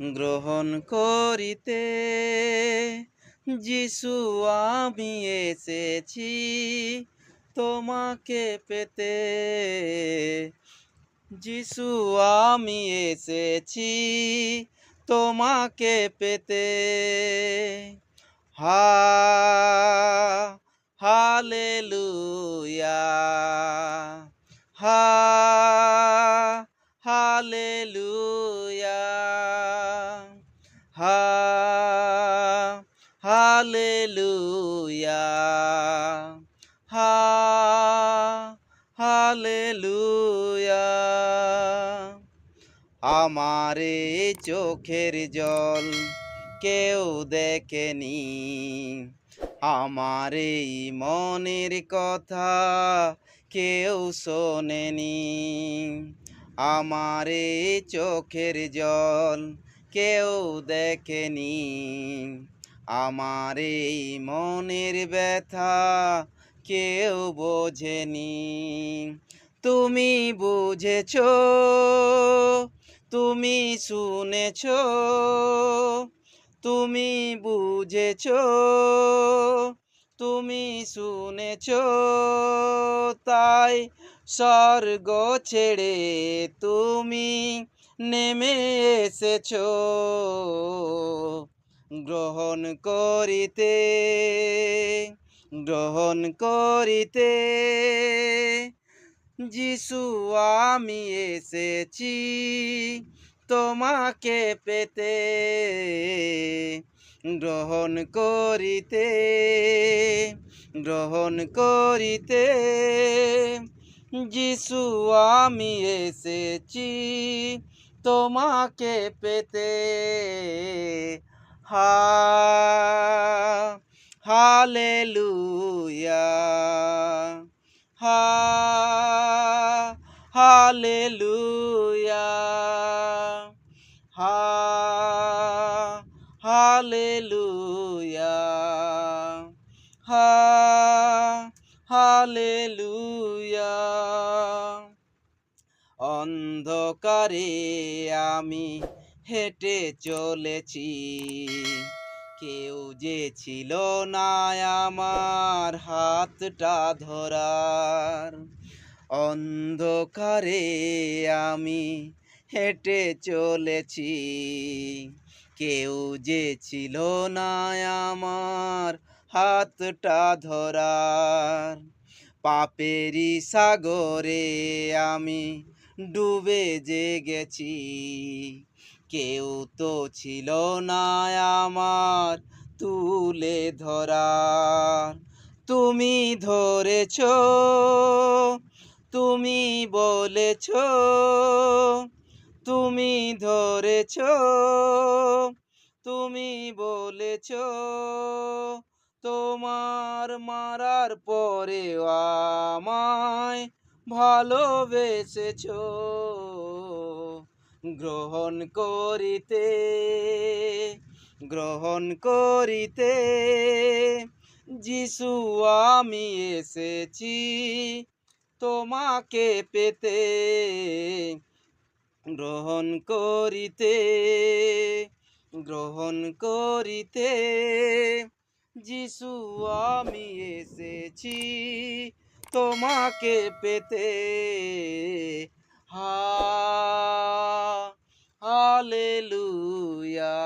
গ্রহণ করিতে যিশু আমি এসেছি তোমাকে পেতে। যিশু আমি এসেছি তোমাকে পেতে। হা হালেলুয়া, হা হালেলুয়া, হা হালেলুয়া, হা হালেলুয়া। আমার এই চোখের জল কেউ দেখেনি, আমার এই মনের কথা কেউ শোনেনি। আমার এই চোখের জল কেউ দেখেনি, আমার এই মনের ব্যথা কেউ বোঝেনি। তুমি বুঝেছো, তুমি শুনেছো, তুমি বুঝেছো, তুমি শুনেছো, তাই স্বর্গ ছেড়ে তুমি নেমে এসেছো গ্রহণ করিতে, গ্রহণ করিতে। যিশু আমি এসেছি তোমাকে পেতে, গ্রহণ করিতে, গ্রহণ করিতে। যিশু আমি এসেছি তোমাকে পেতে। হা হালেলুয়া, হা হালেলুয়া, হা হালেলুয়া, হা হালেলুয়া। অন্ধকারে আমি হেঁটে চলেছি, কেউ যে ছিল না আমার হাতটা ধরার। অন্ধকারে আমি হেঁটে চলেছি, কেউ যে ছিল না আমার হাতটা ধরার। পাপেরি সাগরে আমি ডুবে যে গেছি, কেউ তো ছিল না আমার তুলে ধরার। তুমি ধরেছো, তুমি বলেছো, তুমি ধরেছো, তুমি বলেছো, তোমার মারার পরেও আমায় ভালোবেসেছো গ্রহণ করিতে, গ্রহণ করিতে। যিশু আমি এসেছি তোমাকে পেতে, গ্রহণ করিতে, গ্রহণ করিতে। যিশু আমি এসেছি তোমাকে পেতে। হা হালেলুয়া।